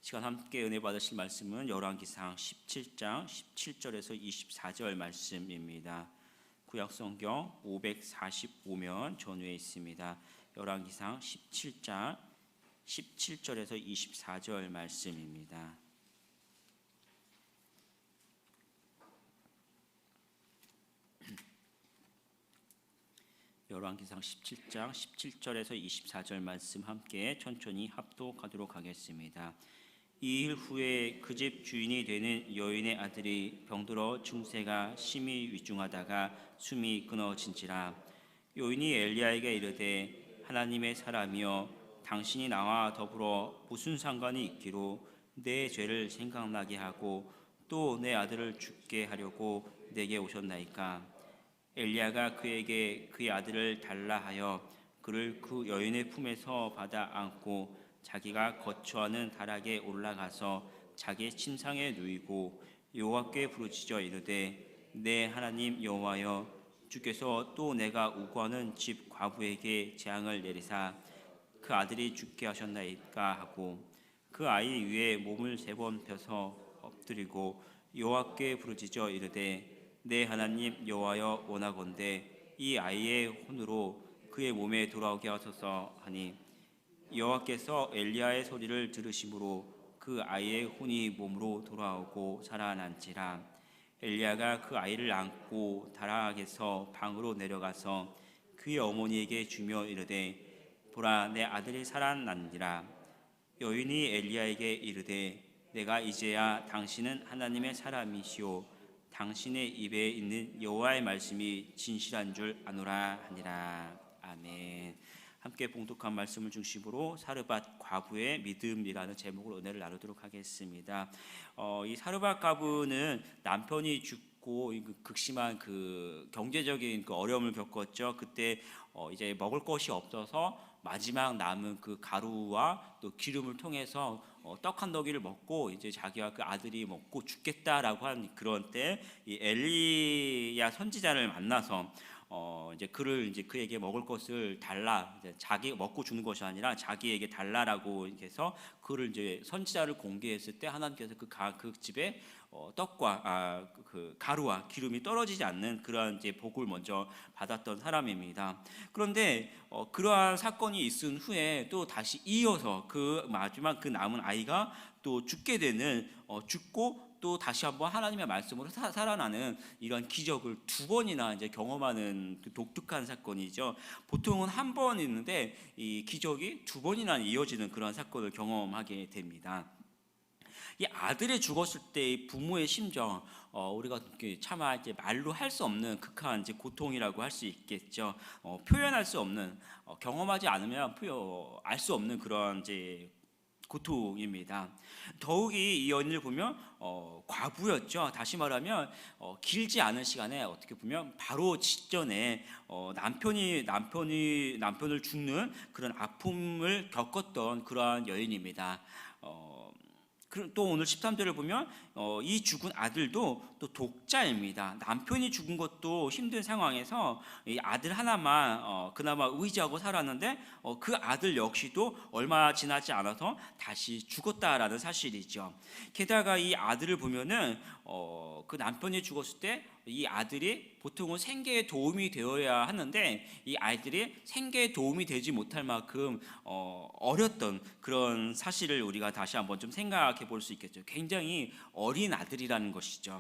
시간 함께 은혜 받으실 말씀은 열왕기상 17장 17절에서 24절 말씀입니다. 구약성경 545면 전후에 있습니다. 열왕기상 17장 17절에서 24절 말씀입니다. 열왕기상 17장 17절에서 24절 말씀 함께 천천히 합독하도록 하겠습니다. 이 일 후에 그 집 주인이 되는 여인의 아들이 병들어 증세가 심히 위중하다가 숨이 끊어진지라. 여인이 엘리야에게 이르되 하나님의 사람이여 당신이 나와 더불어 무슨 상관이 있기로 내 죄를 생각나게 하고 또 내 아들을 죽게 하려고 내게 오셨나이까. 엘리야가 그에게 그의 아들을 달라 하여 그를 그 여인의 품에서 받아 안고 자기가 거처하는 다락에 올라가서 자기 침상에 누이고 여호와께 부르짖어 이르되 내 하나님 여호와여 주께서 또 내가 우고하는 집 과부에게 재앙을 내리사 그 아들이 죽게 하셨나이까 하고 그 아이 위에 몸을 3번 펴서 엎드리고 여호와께 부르짖어 이르되 내 하나님 여호와여 원하건대 이 아이의 혼으로 그의 몸에 돌아오게 하소서 하니 여호와께서 엘리야의 소리를 들으심으로 그 아이의 혼이 몸으로 돌아오고 살아난지라. 엘리야가 그 아이를 안고 다락에서 방으로 내려가서 그의 어머니에게 주며 이르되 보라 내 아들이 살아났느니라. 여인이 엘리야에게 이르되 내가 이제야 당신은 하나님의 사람이시오 당신의 입에 있는 여호와의 말씀이 진실한 줄 아노라 하니라. 아멘. 함께 봉독한 말씀을 중심으로 사르밧 과부의 믿음이라는 제목으로 은혜를 나누도록 하겠습니다. 이 사르밧 과부는 남편이 죽고 극심한 그 경제적인 그 어려움을 겪었죠. 그때 이제 먹을 것이 없어서 마지막 남은 그 가루와 또 기름을 통해서 떡 한 덩이를 먹고 이제 자기와 그 아들이 먹고 죽겠다라고 한 그런 때 이 엘리야 선지자를 만나서 이제 그에게 먹을 것을 달라, 이제 자기 먹고 주는 것이 아니라 자기에게 달라라고 해서 그를 이제 선지자를 공개했을 때 하나님께서 그 집에 떡과 그 가루와 기름이 떨어지지 않는 그러한 이제 복을 먼저 받았던 사람입니다. 그런데 그러한 사건이 있은 후에 또 다시 이어서 그 마지막 그 남은 아이가 또 죽게 되는 죽고 또 다시 한번 하나님의 말씀으로 살아나는 이런 기적을 2번이나 이제 경험하는 독특한 사건이죠. 보통은 한 번 있는데 이 기적이 2번이나 이어지는 그런 사건을 경험하게 됩니다. 이 아들이 죽었을 때의 부모의 심정, 우리가 차마 이제 말로 할 수 없는 극한 이제 고통이라고 할 수 있겠죠. 표현할 수 없는, 경험하지 않으면 알 수 없는 그런 이제 고통입니다. 더욱이 이 여인을 보면 과부였죠. 다시 말하면 길지 않은 시간에 어떻게 보면 바로 직전에 남편을 죽는 그런 아픔을 겪었던 그러한 여인입니다. 또 오늘 13절을 보면 이 죽은 아들도 또 독자입니다. 남편이 죽은 것도 힘든 상황에서 이 아들 하나만 그나마 의지하고 살았는데 그 아들 역시도 얼마 지나지 않아서 다시 죽었다라는 사실이죠. 게다가 이 아들을 보면은 그 남편이 죽었을 때 이 아들이 보통은 생계에 도움이 되어야 하는데 이 아이들이 생계에 도움이 되지 못할 만큼 어렸던 그런 사실을 우리가 다시 한번 좀 생각해 볼 수 있겠죠. 굉장히 어린 아들이라는 것이죠.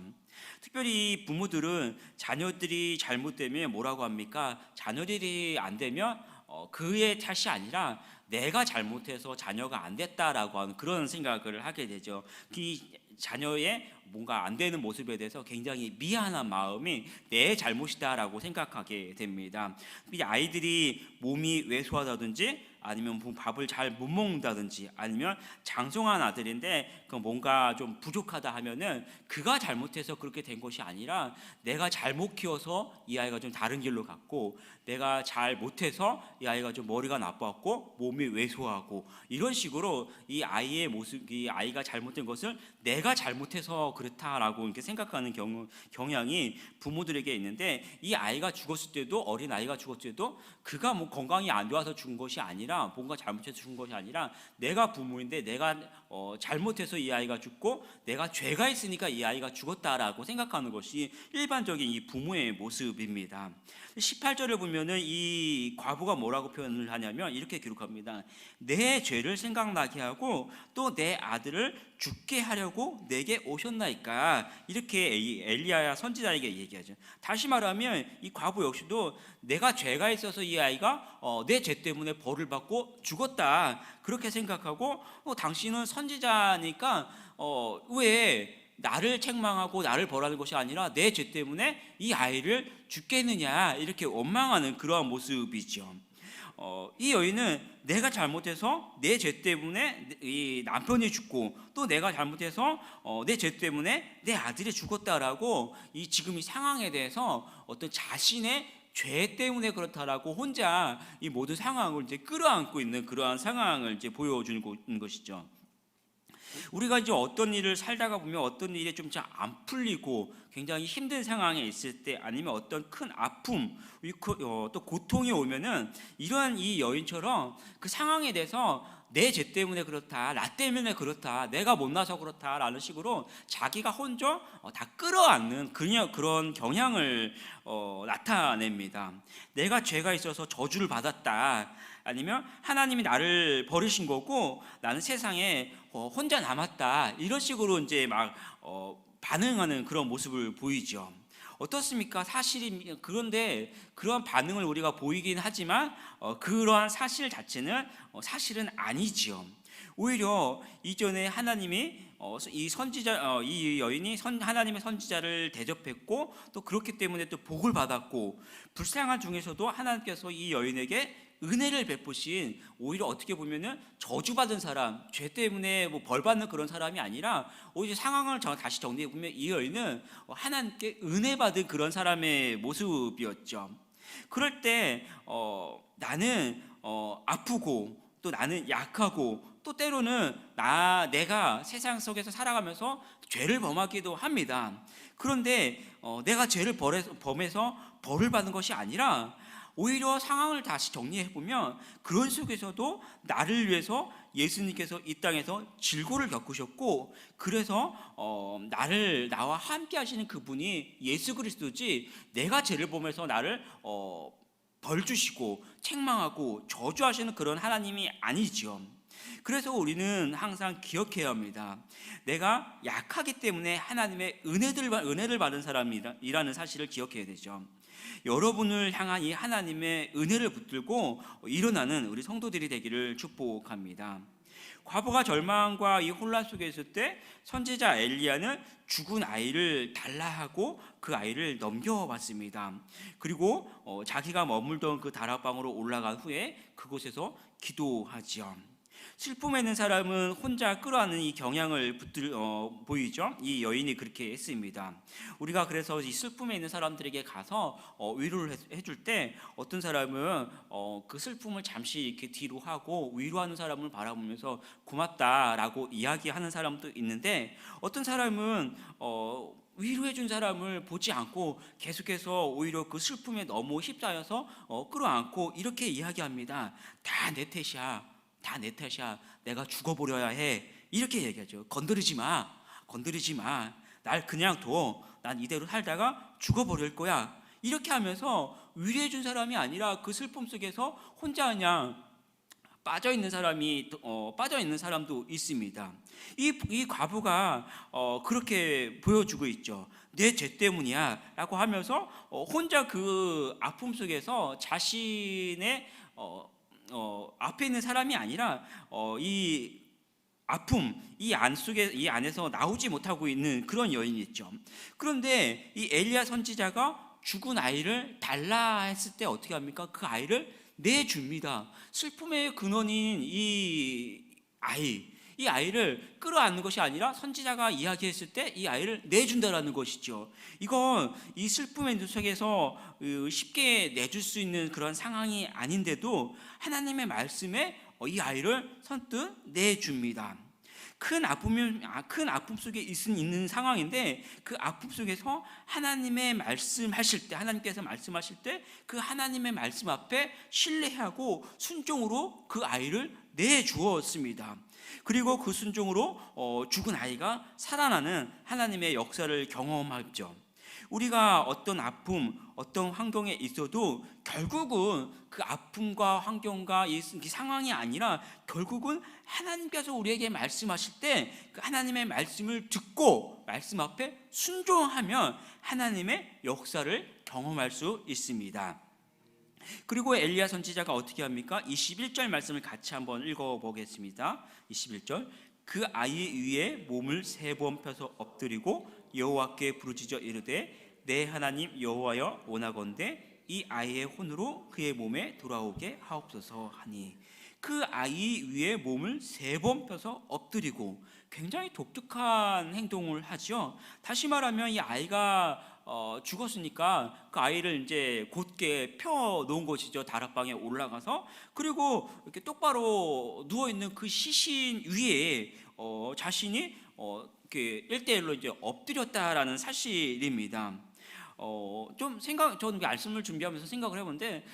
특별히 부모들은 자녀들이 잘못되면 뭐라고 합니까? 자녀들이 안 되면 그의 탓이 아니라 내가 잘못해서 자녀가 안 됐다라고 하는 그런 생각을 하게 되죠. 그 자녀의 뭔가 안 되는 모습에 대해서 굉장히 미안한 마음이 내 잘못이다라고 생각하게 됩니다. 아이들이 몸이 왜소하다든지 아니면 밥을 잘 못 먹는다든지 아니면 장성한 아들인데 뭔가 좀 부족하다 하면은 그가 잘못해서 그렇게 된 것이 아니라 내가 잘못 키워서 이 아이가 좀 다른 길로 갔고 내가 잘 못해서 이 아이가 좀 머리가 나빴고 몸이 왜소하고 이런 식으로 이 아이의 모습, 이 아이가 잘못된 것을 내가 잘못해서 그렇다라고 이렇게 생각하는 경향이 부모들에게 있는데 이 아이가 죽었을 때도 어린 아이가 죽었을 때도 그가 뭐 건강이 안 좋아서 죽은 것이 아니라 뭔가 잘못해서 죽은 것이 아니라 내가 부모인데 내가 잘못해서 이 아이가 죽고 내가 죄가 있으니까 이 아이가 죽었다라고 생각하는 것이 일반적인 이 부모의 모습입니다. 18절을 보면은 이 과부가 뭐라고 표현을 하냐면 이렇게 기록합니다. 내 죄를 생각나게 하고 또 내 아들을 죽게 하려고 내게 오셨나이까, 이렇게 엘리야 선지자에게 얘기하죠. 다시 말하면 이 과부 역시도 내가 죄가 있어서 이 아이가 내 죄 때문에 벌을 받고 죽었다, 그렇게 생각하고 당신은 선지자니까 왜 나를 책망하고 나를 벌하는 것이 아니라 내 죄 때문에 이 아이를 죽게 했느냐, 이렇게 원망하는 그러한 모습이죠. 이 여인은 내가 잘못해서 내 죄 때문에 이 남편이 죽고 또 내가 잘못해서 내 죄 때문에 내 아들이 죽었다라고 지금 이 상황에 대해서 어떤 자신의 죄 때문에 그렇다라고 혼자 이 모든 상황을 이제 끌어안고 있는 그러한 상황을 이제 보여주는 것이죠. 우리가 이제 어떤 일을 살다가 보면 어떤 일이 좀 잘 안 풀리고 굉장히 힘든 상황에 있을 때, 아니면 어떤 큰 아픔, 또 고통이 오면은 이러한 이 여인처럼 그 상황에 대해서 내 죄 때문에 그렇다, 나 때문에 그렇다, 내가 못나서 그렇다라는 식으로 자기가 혼자 다 끌어안는 그런 경향을 나타냅니다. 내가 죄가 있어서 저주를 받았다, 아니면 하나님이 나를 버리신 거고 나는 세상에 혼자 남았다, 이런 식으로 이제 막 반응하는 그런 모습을 보이죠. 어떻습니까? 사실이 그런데 그러한 반응을 우리가 보이긴 하지만 그러한 사실 자체는 사실은 아니지요. 오히려 이전에 하나님이 이 선지자 이 여인이 하나님의 선지자를 대접했고 또 그렇기 때문에 또 복을 받았고, 불쌍한 중에서도 하나님께서 이 여인에게 은혜를 베푸신, 오히려 어떻게 보면은 저주받은 사람, 죄 때문에 뭐 벌 받는 그런 사람이 아니라 오히려 상황을 다시 정리해 보면 이 여인은 하나님께 은혜 받은 그런 사람의 모습이었죠. 그럴 때 나는 아프고 또 나는 약하고 또 때로는 내가 세상 속에서 살아가면서 죄를 범하기도 합니다. 그런데 내가 죄를 범해서 벌을 받는 것이 아니라 오히려 상황을 다시 정리해 보면 그런 속에서도 나를 위해서 예수님께서 이 땅에서 질고를 겪으셨고, 그래서 나와 함께 하시는 그분이 예수 그리스도지, 내가 죄를 범해서 나를 벌 주시고 책망하고 저주하시는 그런 하나님이 아니지요. 그래서 우리는 항상 기억해야 합니다. 내가 약하기 때문에 하나님의 은혜를 받은 사람이라는 사실을 기억해야 되죠. 여러분을 향한 이 하나님의 은혜를 붙들고 일어나는 우리 성도들이 되기를 축복합니다. 과부가 절망과 이 혼란 속에 있을 때 선지자 엘리야는 죽은 아이를 달라 하고 그 아이를 넘겨봤습니다. 그리고 자기가 머물던 그 다락방으로 올라간 후에 그곳에서 기도하지요. 슬픔에 있는 사람은 혼자 끌어안는 이 경향을 보이죠. 이 여인이 그렇게 했습니다. 우리가 그래서 이 슬픔에 있는 사람들에게 가서 위로를 해줄 때 어떤 사람은 그 슬픔을 잠시 이렇게 뒤로 하고 위로하는 사람을 바라보면서 고맙다라고 이야기하는 사람도 있는데, 어떤 사람은 위로해 준 사람을 보지 않고 계속해서 오히려 그 슬픔에 너무 휩싸여서 끌어안고 이렇게 이야기합니다. 다 내 탓이야. 다 내 탓이야. 내가 죽어버려야 해. 이렇게 얘기하죠. 건드리지 마. 날 그냥 둬. 난 이대로 살다가 죽어버릴 거야. 이렇게 하면서 위로해 준 사람이 아니라 그 슬픔 속에서 혼자 그냥 빠져 있는 사람도 있습니다. 이 과부가 그렇게 보여주고 있죠. 내 죄 때문이야 라고 하면서 혼자 그 아픔 속에서 자신의 앞에 있는 사람이 아니라 이 아픔, 이 안에서 나오지 못하고 있는 그런 여인이 있죠. 그런데 이 엘리야 선지자가 죽은 아이를 달라 했을 때 어떻게 합니까? 그 아이를 내줍니다. 슬픔의 근원인 이 아이를 끌어안는 것이 아니라 선지자가 이야기했을 때 이 아이를 내준다라는 것이죠. 이건 이 슬픔의 속에서 쉽게 내줄 수 있는 그런 상황이 아닌데도 하나님의 말씀에 이 아이를 선뜻 내줍니다. 큰 아픔 속에 있는 상황인데 그 아픔 속에서 하나님의 말씀하실 때, 하나님께서 말씀하실 때 그 하나님의 말씀 앞에 신뢰하고 순종으로 그 아이를 내주었습니다. 그리고 그 순종으로 죽은 아이가 살아나는 하나님의 역사를 경험하죠. 우리가 어떤 아픔, 어떤 환경에 있어도 결국은 그 아픔과 환경과 이 상황이 아니라 결국은 하나님께서 우리에게 말씀하실 때 그 하나님의 말씀을 듣고 말씀 앞에 순종하면 하나님의 역사를 경험할 수 있습니다. 그리고 엘리야 선지자가 어떻게 합니까? 21절 말씀을 같이 한번 읽어보겠습니다. 21절, 그 아이 위에 몸을 3번 펴서 엎드리고 여호와께 부르짖어 이르되 내 하나님 여호와여 원하건대 이 아이의 혼으로 그의 몸에 돌아오게 하옵소서 하니, 그 아이 위에 몸을 3번 펴서 엎드리고 굉장히 독특한 행동을 하죠. 다시 말하면 이 아이가 죽었으니까 그 아이를 이제 곧게 펴 놓은 것이죠. 다락방에 올라가서. 그리고 이렇게 똑바로 누워 있는 그 시신 위에 자신이 이렇게 1대1로 이제 엎드렸다라는 사실입니다. 저는 말씀을 준비하면서 생각을 해본데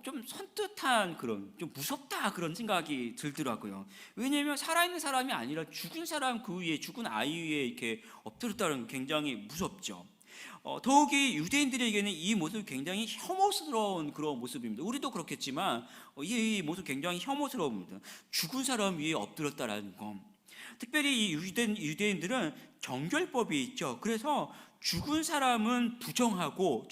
좀 선뜻한 그런, 좀 무섭다 그런 생각이 들더라고요. 왜냐하면 살아있는 사람이 아니라 죽은 사람 그 위에, 죽은 아이 위에 이렇게 엎드렸다는 게 굉장히 무섭죠. 더욱이 유대인들에게는 이 모습이 굉장히 혐오스러운 그런 모습입니다. 우리도 그렇겠지만 이 모습 굉장히 혐오스러웁니다. 죽은 사람 위에 엎드렸다라는 거. 특별히 이 유대인들은 정결법이 있죠. 그래서 죽은 사람은 부정하고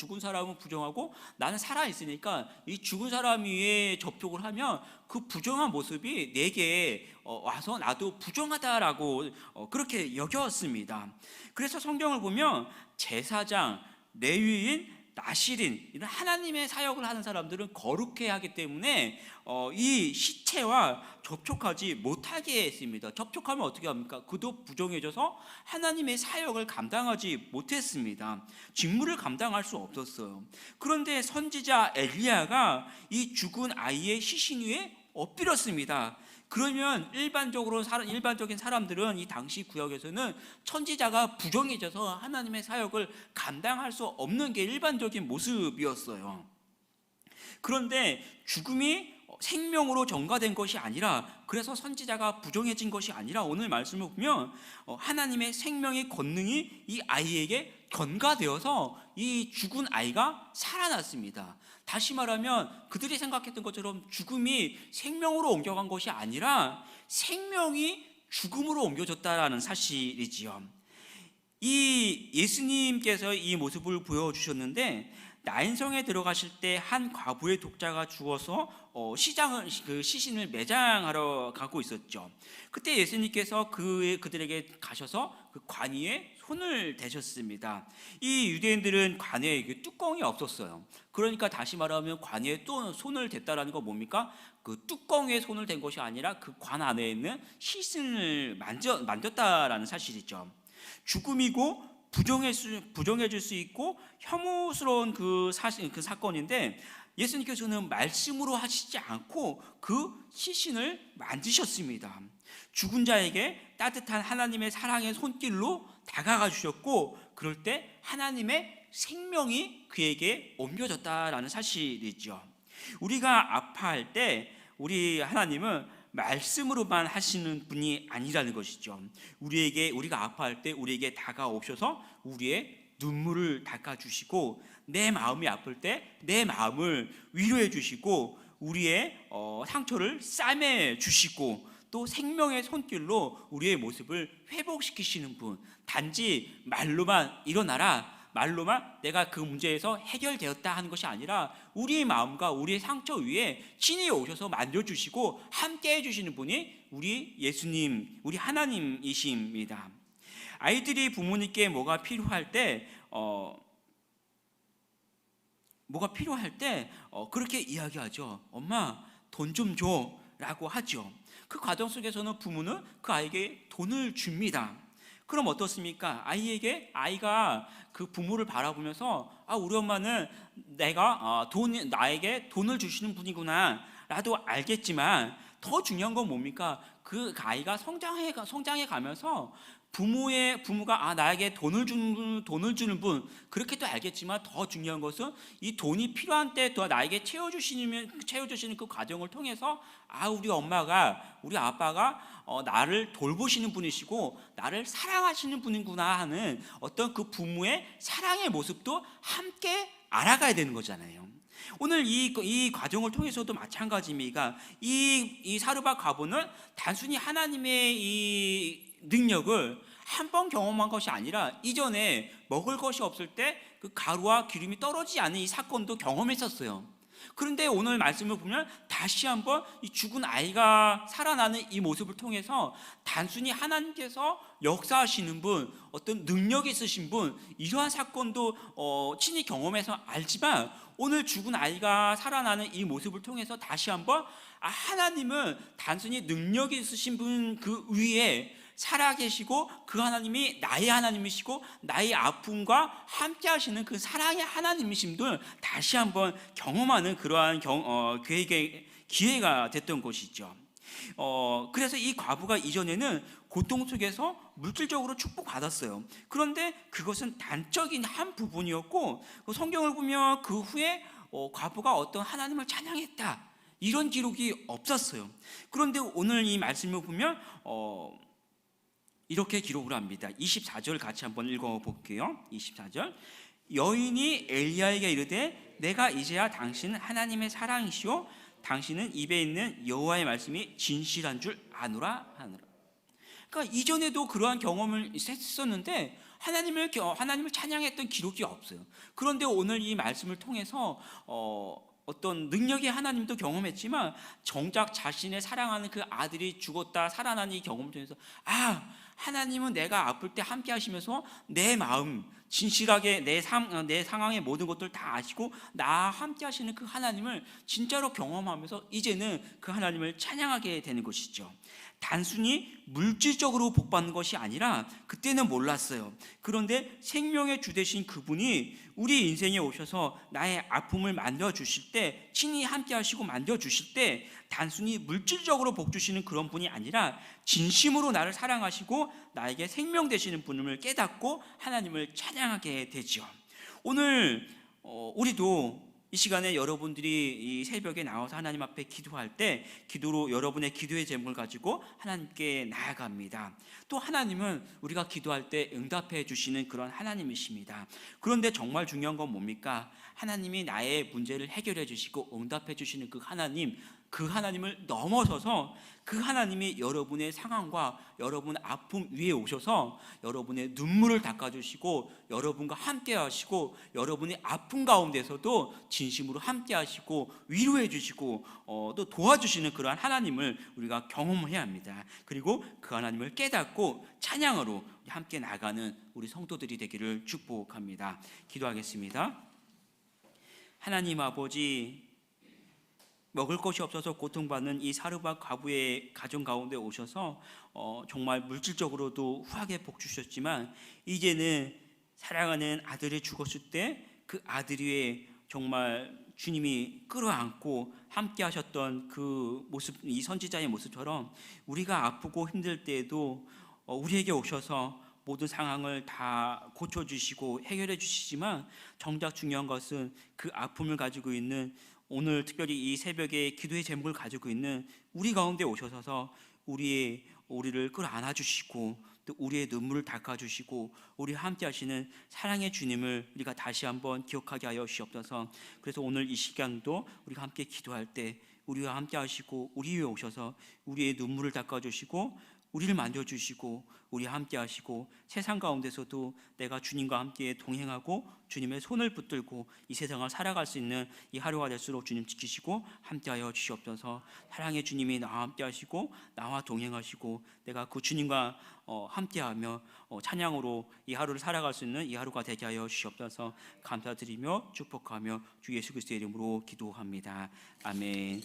나는 살아있으니까 이 죽은 사람 위에 접촉을 하면 그 부정한 모습이 내게 와서 나도 부정하다라고 그렇게 여겼습니다. 그래서 성경을 보면 제사장, 레위인, 나실인, 이런 하나님의 사역을 하는 사람들은 거룩해야 하기 때문에 이 시체와 접촉하지 못하게 했습니다. 접촉하면 어떻게 합니까? 그도 부정해져서 하나님의 사역을 감당하지 못했습니다. 직무를 감당할 수 없었어요. 그런데 선지자 엘리야가 이 죽은 아이의 시신 위에 엎드렸습니다. 그러면 일반적인 사람들은 이 당시 구역에서는 천지자가 부정해져서 하나님의 사역을 감당할 수 없는 게 일반적인 모습이었어요. 그런데 죽음이 생명으로 전가된 것이 아니라, 그래서 선지자가 부정해진 것이 아니라 오늘 말씀을 보면 하나님의 생명의 권능이 이 아이에게 전가되어서 이 죽은 아이가 살아났습니다. 다시 말하면 그들이 생각했던 것처럼 죽음이 생명으로 옮겨간 것이 아니라 생명이 죽음으로 옮겨졌다라는 사실이지요. 이 예수님께서 이 모습을 보여주셨는데, 나인성에 들어가실 때 한 과부의 독자가 죽어서 그 시신을 매장하러 가고 있었죠. 그때 예수님께서 그들에게 가셔서 그 관위에 손을 대셨습니다. 이 유대인들은 관에 뚜껑이 없었어요. 그러니까 다시 말하면 관에 또 손을 댔다라는 건 뭡니까? 그 뚜껑에 손을 댄 것이 아니라 그 관 안에 있는 시신을 만졌다라는 사실이죠. 죽음이고 부정해질 수 있고 혐오스러운 그 사건인데, 예수님께서는 말씀으로 하시지 않고 그 시신을 만지셨습니다. 죽은 자에게 따뜻한 하나님의 사랑의 손길로 다가가 주셨고, 그럴 때 하나님의 생명이 그에게 옮겨졌다라는 사실이죠. 우리가 아파할 때 우리 하나님은 말씀으로만 하시는 분이 아니라는 것이죠. 우리가 아파할 때 우리에게 다가오셔서 우리의 눈물을 닦아주시고, 내 마음이 아플 때 내 마음을 위로해 주시고, 우리의 상처를 싸매 주시고, 또 생명의 손길로 우리의 모습을 회복시키시는 분. 단지 말로만 일어나라, 말로만 내가 그 문제에서 해결되었다 하는 것이 아니라 우리의 마음과 우리의 상처 위에 친히 오셔서 만져주시고 함께 해주시는 분이 우리 예수님, 우리 하나님이십니다. 아이들이 부모님께 뭐가 필요할 때 그렇게 이야기하죠. 엄마, 돈 좀 줘 라고 하죠. 그 과정 속에서는 부모는 그 아이에게 돈을 줍니다. 그럼 어떻습니까? 아이가 그 부모를 바라보면서 우리 엄마는 나에게 돈을 주시는 분이구나 라도 알겠지만, 더 중요한 건 뭡니까? 그 아이가 성장해 가면서 부모가 나에게 돈을 주는 분, 그렇게도 알겠지만 더 중요한 것은 이 돈이 필요한 때 더 나에게 채워주시는 그 과정을 통해서 우리 아빠가 나를 돌보시는 분이시고 나를 사랑하시는 분이구나 하는 어떤 그 부모의 사랑의 모습도 함께 알아가야 되는 거잖아요. 오늘 이 과정을 통해서도 마찬가지입니다. 이 사르밧 과부는 단순히 하나님의 이 능력을 한 번 경험한 것이 아니라 이전에 먹을 것이 없을 때 그 가루와 기름이 떨어지지 않은 이 사건도 경험했었어요. 그런데 오늘 말씀을 보면 다시 한번 이 죽은 아이가 살아나는 이 모습을 통해서 단순히 하나님께서 역사하시는 분, 어떤 능력이 있으신 분, 이러한 사건도 친히 경험해서 알지만 오늘 죽은 아이가 살아나는 이 모습을 통해서 다시 한번 하나님은 단순히 능력이 있으신 분 그 위에 살아계시고 그 하나님이 나의 하나님이시고 나의 아픔과 함께 하시는 그 사랑의 하나님이심을 다시 한번 경험하는 그러한 기회가 됐던 것이죠. 그래서 이 과부가 이전에는 고통 속에서 물질적으로 축복받았어요. 그런데 그것은 단적인 한 부분이었고 성경을 보면 그 후에 과부가 어떤 하나님을 찬양했다 이런 기록이 없었어요. 그런데 오늘 이 말씀을 보면 이렇게 기록을 합니다. 24절 같이 한번 읽어볼게요. 24절 여인이 엘리야에게 이르되 내가 이제야 당신은 하나님의 사랑이시오 당신은 입에 있는 여호와의 말씀이 진실한 줄 아노라 하느라. 그러니까 이전에도 그러한 경험을 했었는데 하나님을 찬양했던 기록이 없어요. 그런데 오늘 이 말씀을 통해서 어떤 능력의 하나님도 경험했지만 정작 자신의 사랑하는 그 아들이 죽었다 살아난 이 경험을 통해서 하나님은 내가 아플 때 함께 하시면서 내 마음 진실하게 내 상황의 모든 것들 다 아시고 나와 함께 하시는 그 하나님을 진짜로 경험하면서 이제는 그 하나님을 찬양하게 되는 것이죠. 단순히 물질적으로 복받는 것이 아니라 그때는 몰랐어요. 그런데 생명의 주 되신 그분이 우리 인생에 오셔서 나의 아픔을 만져주실 때 친히 함께 하시고 만져주실 때 단순히 물질적으로 복 주시는 그런 분이 아니라 진심으로 나를 사랑하시고 나에게 생명 되시는 분임을 깨닫고 하나님을 찬양하게 되죠. 오늘 우리도 이 시간에 여러분들이 이 새벽에 나와서 하나님 앞에 기도할 때 기도로 여러분의 기도의 제목을 가지고 하나님께 나아갑니다. 또 하나님은 우리가 기도할 때 응답해 주시는 그런 하나님이십니다. 그런데 정말 중요한 건 뭡니까? 하나님이 나의 문제를 해결해 주시고 응답해 주시는 그 하나님을 넘어서서 그 하나님이 여러분의 상황과 여러분의 아픔 위에 오셔서 여러분의 눈물을 닦아주시고 여러분과 함께 하시고 여러분의 아픔 가운데서도 진심으로 함께 하시고 위로해 주시고 또 도와주시는 그러한 하나님을 우리가 경험해야 합니다. 그리고 그 하나님을 깨닫고 찬양으로 함께 나가는 우리 성도들이 되기를 축복합니다. 기도하겠습니다. 하나님 아버지, 먹을 것이 없어서 고통받는 이 사르밧 과부의 가정 가운데 오셔서 정말 물질적으로도 후하게 복 주셨지만 이제는 사랑하는 아들이 죽었을 때 그 아들 위에 정말 주님이 끌어안고 함께 하셨던 그 모습, 이 선지자의 모습처럼 우리가 아프고 힘들 때에도 우리에게 오셔서 모든 상황을 다 고쳐주시고 해결해 주시지만 정작 중요한 것은 그 아픔을 가지고 있는 오늘 특별히 이 새벽에 기도의 제목을 가지고 있는 우리 가운데 오셔서 우리를 끌어안아 주시고 또 우리의 눈물을 닦아주시고 우리와 함께 하시는 사랑의 주님을 우리가 다시 한번 기억하게 하여 주시옵소서. 그래서 오늘 이 시간도 우리가 함께 기도할 때 우리와 함께 하시고 우리 위에 오셔서 우리의 눈물을 닦아주시고 우리를 만져주시고 우리와 함께 하시고 세상 가운데서도 내가 주님과 함께 동행하고 주님의 손을 붙들고 이 세상을 살아갈 수 있는 이 하루가 될수록 주님 지키시고 함께하여 주시옵소서. 사랑의 주님이 나와 함께 하시고 나와 동행하시고 내가 그 주님과 함께하며 찬양으로 이 하루를 살아갈 수 있는 이 하루가 되게 하여 주시옵소서. 감사드리며 축복하며 주 예수 그리스도의 이름으로 기도합니다. 아멘.